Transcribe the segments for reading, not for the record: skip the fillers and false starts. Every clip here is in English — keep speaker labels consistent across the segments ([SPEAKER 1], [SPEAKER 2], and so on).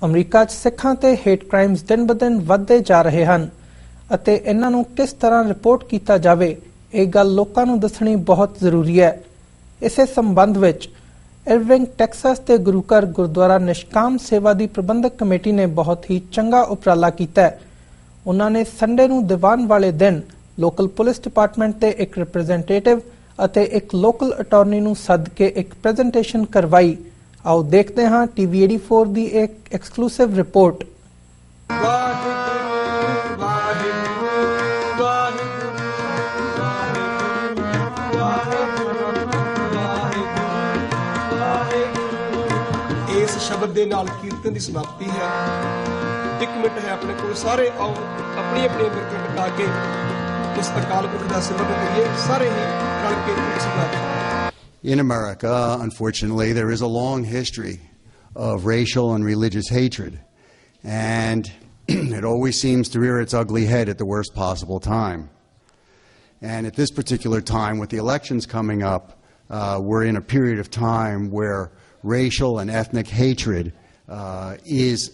[SPEAKER 1] America 'ਚ ਸਿੱਖਾਂ ਤੇ ਹੇਟ ਕ੍ਰਾਈਮਸ ਦਿਨ-ਬ-ਦਿਨ ਵੱਧਦੇ ਜਾ ਰਹੇ ਹਨ ਅਤੇ ਇਹਨਾਂ ਨੂੰ ਕਿਸ ਤਰ੍ਹਾਂ ਰਿਪੋਰਟ ਕੀਤਾ ਜਾਵੇ, ਇਹ ਗੱਲ ਲੋਕਾਂ ਨੂੰ ਦੱਸਣੀ ਬਹੁਤ ਜ਼ਰੂਰੀ ਹੈ। ਇਸੇ ਸੰਬੰਧ ਵਿੱਚ ਇਰਵਿੰਗ ਟੈਕਸਾਸ ਦੇ ਗੁਰੂ ਘਰ ਗੁਰਦੁਆਰਾ ਨਿਸ਼ਕਾਮ ਸੇਵਾ ਦੀ ਪ੍ਰਬੰਧਕ ਕਮੇਟੀ ਨੇ ਬਹੁਤ ਹੀ ਚੰਗਾ ਉਪਰਾਲਾ ਕੀਤਾ ਹੈ। ਉਹਨਾਂ ਨੇ ਸੰਡੇ ਨੂੰ ਦੀਵਾਨ ਵਾਲੇ ਦਿਨ ਲੋਕਲ ਪੁਲਿਸ ਡਿਪਾਰਟਮੈਂਟ ਦੇ ਇੱਕ ਰਿਪਰੈਜ਼ੈਂਟੇਟਿਵ ਅਤੇ ਇੱਕ ਲੋਕਲ ਅਟਾਰਨੀ ਨੂੰ ਸੱਦ ਕੇ ਇੱਕ ਪ੍ਰੈਜ਼ੈਂਟੇਸ਼ਨ ਕਰਵਾਈ। आओ देखते हैं टीवी 84 ਦੀ एक एक्सक्लूसिव रिपोर्ट।
[SPEAKER 2] इस शब्द दे नाल कीर्तन की समाप्ति है। एक मिनट है अपने को, सारे आओ अपनी अपनी मित्र बता के उस अकाल पुरख का सिमरन करिए, सारे ही रल के समाप्ति।
[SPEAKER 3] In America, unfortunately, there is a long history of racial and religious hatred, and it always seems to rear its ugly head at the worst possible time. And at this particular time, with the elections coming up, we're in a period of time where racial and ethnic hatred is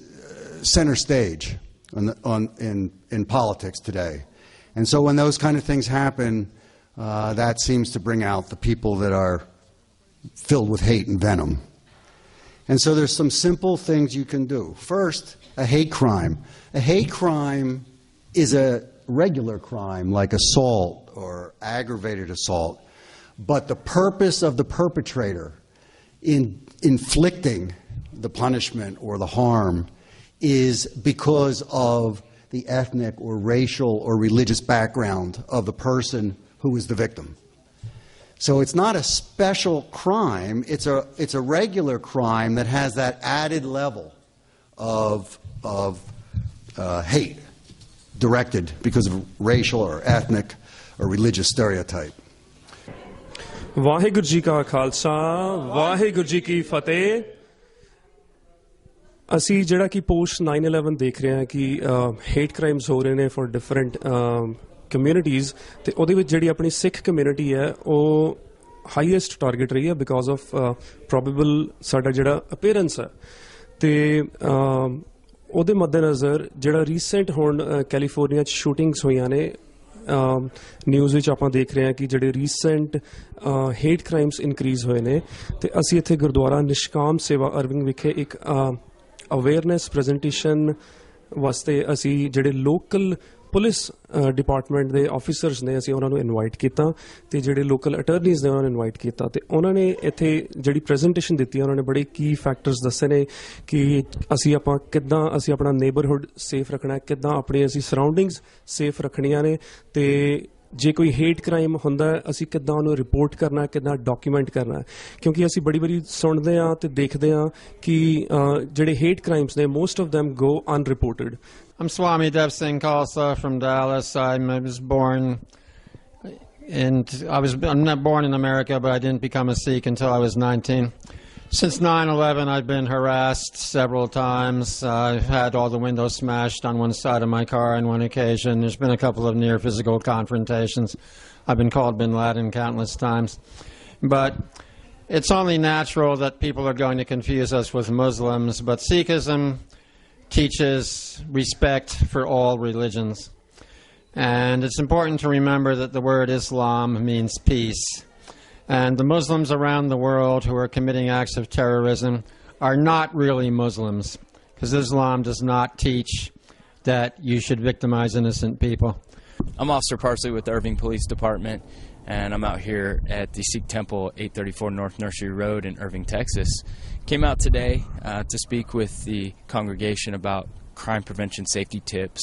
[SPEAKER 3] center stage in politics today. And so when those kind of things happen, that seems to bring out the people that are filled with hate and venom. And so there's some simple things you can do. First, a hate crime. A hate crime is a regular crime like assault or aggravated assault, but the purpose of the perpetrator in inflicting the punishment or the harm is because of the ethnic or racial or religious background of the person who is the victim. So it's not a special crime, it's a regular crime that has that added level of hate directed because of racial or ethnic or religious stereotype.
[SPEAKER 4] Waheguru ji ਕਾ ਖਾਲਸਾ, ਵਾਹਿਗੁਰੂ ਜੀ ਕੀ ਫਤਿਹ। ਅਸੀਂ ਜਿਹੜਾ ਕਿ post 9/11 ਦੇਖ ਰਹੇ ਹਾਂ ਕਿ hate crimes ਹੋ ਰਹੇ ਨੇ ਫॉर ਡਿਫਰੈਂਟ ਕਮਿਊਨਿਟੀਜ਼, ਤੇ ਉਹਦੇ ਵਿੱਚ ਜਿਹੜੀ ਆਪਣੀ ਸਿੱਖ ਕਮਿਊਨਿਟੀ ਹੈ ਉਹ ਹਾਈਐਸਟ ਟਾਰਗੇਟ ਰਹੀ ਹੈ ਬਿਕੋਜ਼ ਆਫ ਪ੍ਰੋਬੇਬਲ ਸਾਡਾ ਜਿਹੜਾ ਅਪੀਅਰੈਂਸ ਹੈ। ਤੇ ਉਹਦੇ ਮੱਦੇਨਜ਼ਰ ਜਿਹੜਾ ਰੀਸੈਂਟ ਹੁਣ ਕੈਲੀਫੋਰਨੀਆ 'ਚ ਸ਼ੂਟਿੰਗਸ ਹੋਈਆਂ ਨੇ, ਨਿਊਜ਼ ਵਿੱਚ ਆਪਾਂ ਦੇਖ ਰਹੇ ਹਾਂ ਕਿ ਜਿਹੜੇ ਰੀਸੈਂਟ ਹੇਟ ਕ੍ਰਾਈਮਸ ਇਨਕਰੀਜ਼ ਹੋਏ ਨੇ। ਤੇ ਅਸੀਂ ਇੱਥੇ ਗੁਰਦੁਆਰਾ ਨਿਸ਼ਕਾਮ ਸੇਵਾ ਅਰਵਿੰਗ ਵਿਖੇ ਇੱਕ ਅਵੇਅਰਨੈਸ ਪ੍ਰੈਜੈਂਟੇਸ਼ਨ ਵਾਸਤੇ ਅਸੀਂ ਜਿਹੜੇ ਲੋਕਲ ਪੁਲਿਸ ਡਿਪਾਰਟਮੈਂਟ ਦੇ ਆਫਿਸਰਸ ਨੇ ਅਸੀਂ ਉਹਨਾਂ ਨੂੰ ਇਨਵਾਈਟ ਕੀਤਾ, ਤੇ ਜਿਹੜੇ ਲੋਕਲ ਅਟਰਨੀਜ਼ ਨੇ ਉਹਨਾਂ ਨੂੰ ਇਨਵਾਈਟ ਕੀਤਾ। ਤੇ ਉਹਨਾਂ ਨੇ ਇੱਥੇ ਜਿਹੜੀ ਪ੍ਰੈਜੈਂਟੇਸ਼ਨ ਦਿੱਤੀ, ਉਹਨਾਂ ਨੇ ਬੜੇ ਕੀ ਫੈਕਟਰਸ ਦੱਸੇ ਨੇ ਕਿ ਅਸੀਂ ਆਪਣਾ ਨੇਬਰਹੁੱਡ ਸੇਫ ਰੱਖਣਾ, ਕਿੱਦਾਂ ਆਪਣੀ ਅਸੀਂ ਸਰਾਊਂਡਿੰਗਸ ਸੇਫ ਰੱਖਣੀਆਂ ਨੇ, ਤੇ ਜੇ ਕੋਈ ਹੇਟ ਕ੍ਰਾਈਮ ਹੁੰਦਾ ਅਸੀਂ ਕਿੱਦਾਂ ਉਹਨੂੰ ਰਿਪੋਰਟ ਕਰਨਾ, ਕਿੱਦਾਂ ਡਾਕੂਮੈਂਟ ਕਰਨਾ। ਕਿਉਂਕਿ ਅਸੀਂ ਬੜੀ ਵਾਰੀ ਸੁਣਦੇ ਹਾਂ ਤੇ ਦੇਖਦੇ ਹਾਂ ਕਿ ਜਿਹੜੇ ਹੇਟ ਕ੍ਰਾਈਮਸ ਨੇ most of them go unreported.
[SPEAKER 5] I'm Swami Dev Singh Khalsa from Dallas. I was born I'm not born in America, but I didn't become a Sikh until I was 19. Since 9/11, I've been harassed several times. I've had all the windows smashed on one side of my car on one occasion. There's been a couple of near physical confrontations. I've been called Bin Laden countless times. But it's only natural that people are going to confuse us with Muslims, but Sikhism teaches respect for all religions. And it's important to remember that the word Islam means peace. And the Muslims around the world who are committing acts of terrorism are not really Muslims, because Islam does not teach that you should victimize innocent people.
[SPEAKER 6] I'm Officer Parsley with the Irving Police Department, and I'm out here at the Sikh Temple, 834 North Nursery Road in Irving, Texas. Came out today to speak with the congregation about crime prevention safety tips.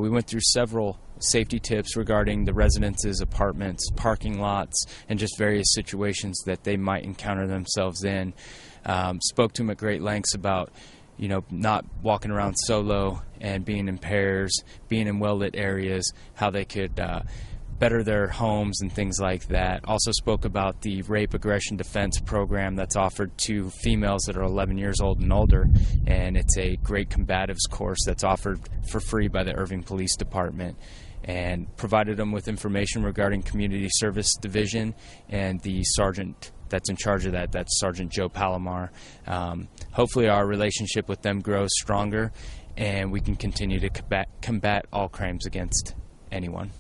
[SPEAKER 6] We went through several safety tips regarding the residences, apartments, parking lots, and just various situations that they might encounter themselves in. Spoke to them at great lengths about, not walking around solo and being in pairs, being in well-lit areas, how they could better their homes and things like that. Also spoke about the rape aggression defense program that's offered to females that are 11 years old and older, and it's a great combatives course that's offered for free by the Irving Police Department, and provided them with information regarding Community Service Division and the Sergeant that's in charge of that. That's Sergeant Joe Palomar. Hopefully our relationship with them grows stronger, and we can continue to combat all crimes against anyone.